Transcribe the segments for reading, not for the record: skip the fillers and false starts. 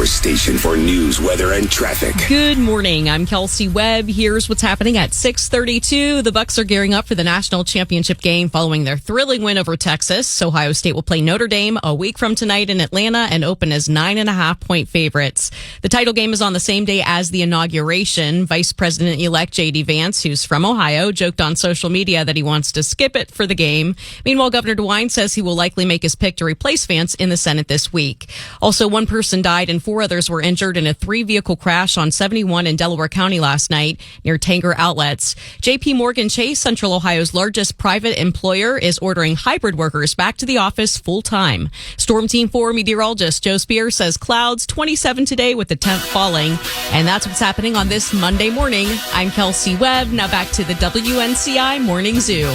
your station for news, weather, and traffic. Good morning. I'm Kelsey Webb. Here's what's happening at 6:32. The Bucs are gearing up for the national championship game following their thrilling win over Texas. Ohio State will play Notre Dame a week from tonight in Atlanta and open as 9.5-point favorites. The title game is on the same day as the inauguration. Vice President-elect J.D. Vance, who's from Ohio, joked on social media that he wants to skip it for the game. Meanwhile, Governor DeWine says he will likely make his pick to replace Vance in the Senate this week. Also, one person died and 4 others were injured in a 3-vehicle crash on 71 in Delaware County last night near Tanger Outlets. J.P. Morgan Chase, Central Ohio's largest private employer, is ordering hybrid workers back to the office full-time. Storm Team 4 meteorologist Joe Spears says clouds 27 today with the temp falling. And that's what's happening on this Monday morning. I'm Kelsey Webb. Now back to the WNCI Morning Zoo.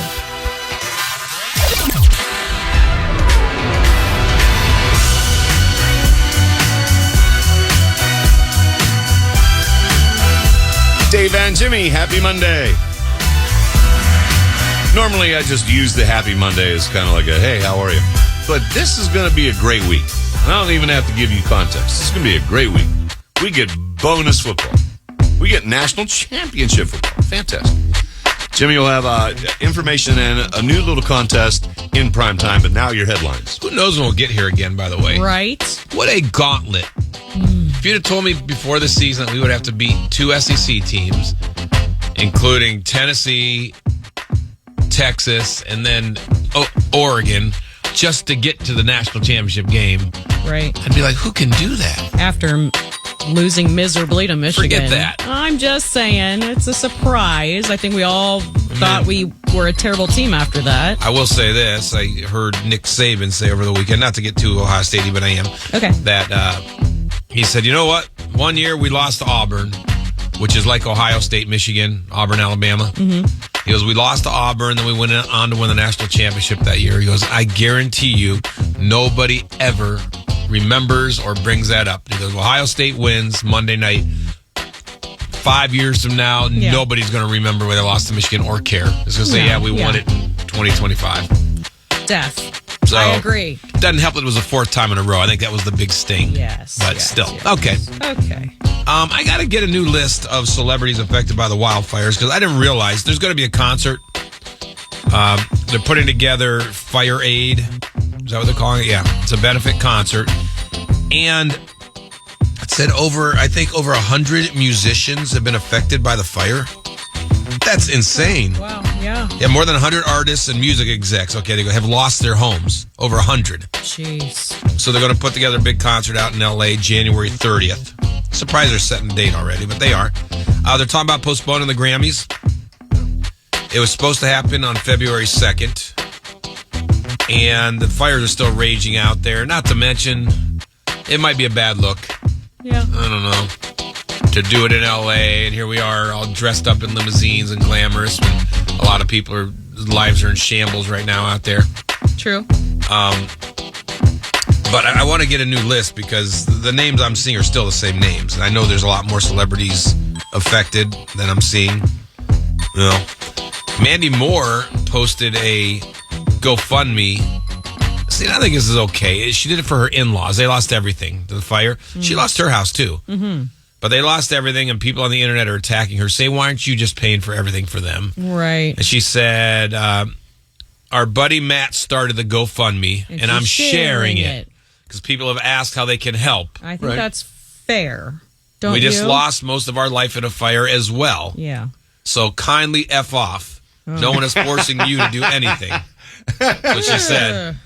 Dave and Jimmy, happy Monday. Normally, I just use the happy Monday as kind of like a, hey, how are you? But this is going to be a great week. I don't even have to give you context. This is going to be a great week. We get bonus football. We get national championship football. Fantastic. Jimmy will have information and a new little contest in prime time, but now your headlines. Who knows when we'll get here again, by the way. Right. What a gauntlet. If you'd have told me before the season that we would have to beat 2 SEC teams, including Tennessee, Texas, and then Oregon, just to get to the national championship game, right? I'd be like, who can do that? After losing miserably to Michigan. Forget that. I'm just saying, it's a surprise. I think we all thought we were a terrible team after that. I will say this. I heard Nick Saban say over the weekend, not to get too Ohio State, but I am. Okay. That he said, you know what? One year we lost to Auburn, which is like Ohio State, Michigan, Auburn, Alabama. Mm-hmm. He goes, we lost to Auburn, then we went on to win the national championship that year. He goes, I guarantee you nobody ever remembers or brings that up. He goes, Ohio State wins Monday night. 5 years from now, nobody's going to remember when they lost to Michigan or care. It's going to say, we won it in 2025. Death. So, I agree. Doesn't help that it was the 4th time in a row. I think that was the big sting. Yes. But still. Yes. Okay. Okay. I got to get a new list of celebrities affected by the wildfires because I didn't realize there's going to be a concert. They're putting together Fire Aid. Is that what they're calling it? Yeah. It's a benefit concert. And it said over 100 musicians have been affected by the fire. That's insane. Wow, yeah. Yeah, more than 100 artists and music execs, they have lost their homes. Over 100. Jeez. So they're going to put together a big concert out in L.A. January 30th. Surprised they're setting the date already, but they are. They're talking about postponing the Grammys. It was supposed to happen on February 2nd. And the fires are still raging out there. Not to mention, it might be a bad look. Yeah. I don't know. To do it in L.A. and here we are all dressed up in limousines and glamorous. And a lot of people lives are in shambles right now out there. True. But I want to get a new list because the names I'm seeing are still the same names. And I know there's a lot more celebrities affected than I'm seeing. You know, Mandy Moore posted a GoFundMe. See, I think this is okay. She did it for her in-laws. They lost everything to the fire. Mm-hmm. She lost her house, too. Mm-hmm. But they lost everything, and people on the internet are attacking her, saying, why aren't you just paying for everything for them? Right. And she said, our buddy Matt started the GoFundMe, and I'm sharing it. Because people have asked how they can help. I think that's fair. Don't we you? just lost most of our life in a fire as well. Yeah. So kindly F off. Oh. No one is forcing you to do anything. That's what she said.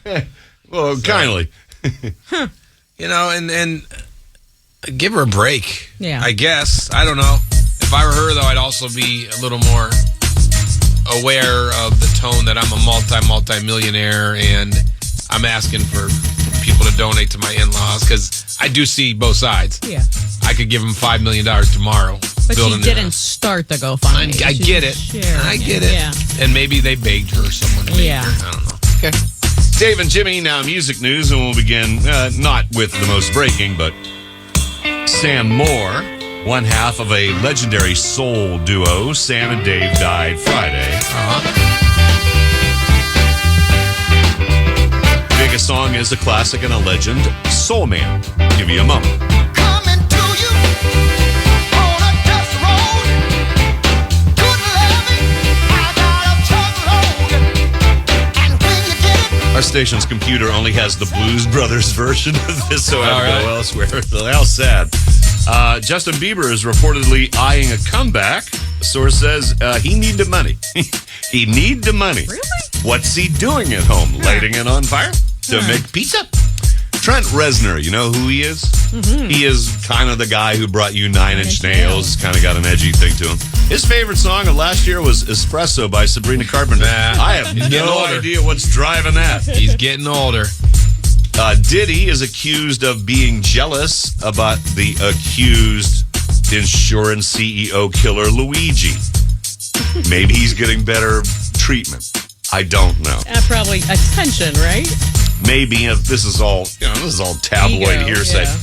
Well, so, kindly. You know, and give her a break. Yeah. I guess. I don't know. If I were her, though, I'd also be a little more aware of the tone that I'm a multi-millionaire and I'm asking for people to donate to my in-laws because I do see both sides. Yeah. I could give them $5 million tomorrow. But she didn't start the GoFundMe. I get it. I get it. Yeah. And maybe they begged her or someone to beg her. I don't know. Okay. Dave and Jimmy, now music news, and we'll begin not with the most breaking, but Sam Moore, one half of a legendary soul duo, Sam and Dave, died Friday. Biggest song is a classic and a legend, Soul Man. Give you a moment. station's computer only has the Blues Brothers version of this, so I have to All go right. elsewhere. How sad. Justin Bieber is reportedly eyeing a comeback. The source says he need the money. He need the money. Really? What's he doing at home? Lighting it on fire to make pizza? Trent Reznor, you know who he is? Mm-hmm. He is kind of the guy who brought you Nine Inch Nails. Kind of got an edgy thing to him. His favorite song of last year was Espresso by Sabrina Carpenter. I have no idea what's driving that. He's getting older. Diddy is accused of being jealous about the accused insurance CEO killer Luigi. Maybe he's getting better treatment. I don't know. Probably attention, right? Maybe if this is all tabloid Ego, hearsay. yeah.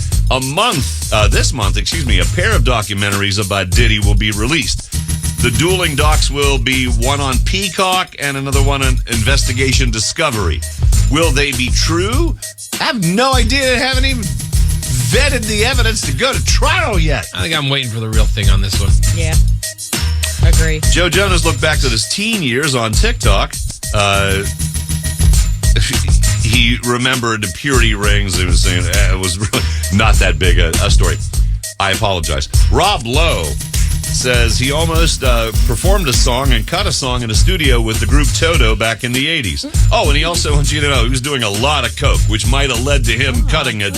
This month, a pair of documentaries about Diddy will be released. The dueling docs will be one on Peacock and another one on Investigation Discovery. Will they be true? I have no idea. I haven't even vetted the evidence to go to trial yet. I think I'm waiting for the real thing on this one. Yeah. Agree. Joe Jonas looked back at his teen years on TikTok. He remembered the purity rings. He was saying it was really not that big a story. I apologize. Rob Lowe says he almost performed a song and cut a song in a studio with the group Toto back in the 80s. Oh, and he also wants you to know he was doing a lot of coke, which might have led to him cutting a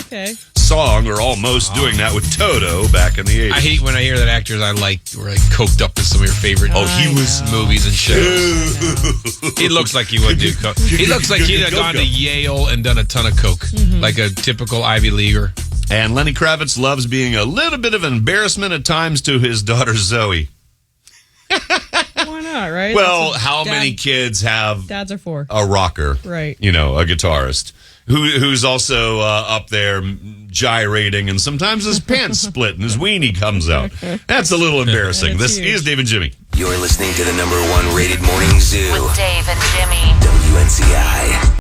song or almost doing that with Toto back in the 80s. I hate when I hear that actors I like were like coked up in some of your favorite movies and shows. He looks like he would do coke. He looks like he'd have gone to Yale and done a ton of coke, like a typical Ivy Leaguer. And Lenny Kravitz loves being a little bit of an embarrassment at times to his daughter Zoe. Why not, right? Well, how many kids have dads are for a rocker, right? You know, a guitarist who's also up there gyrating, and sometimes his pants split and his weenie comes out. That's a little embarrassing. This is Dave and Jimmy. You're listening to the #1 rated morning zoo With Dave and Jimmy. WNCI.